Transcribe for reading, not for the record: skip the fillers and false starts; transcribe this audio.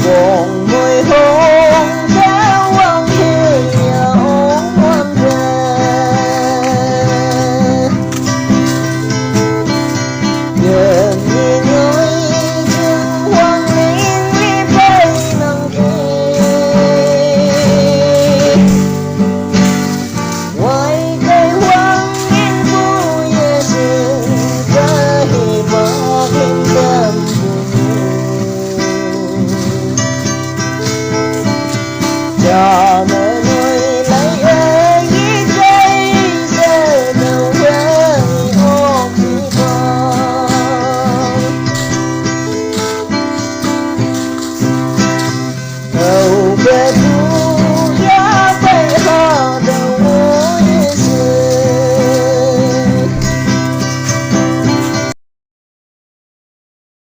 buồn mùi hôn kéo quan thiên nhau ngoan về gần như ngôi trường hoàng liên đi bay nắng ngoài cây hoang nghiêng vui về rừng cây bờ bên đêm buồn cho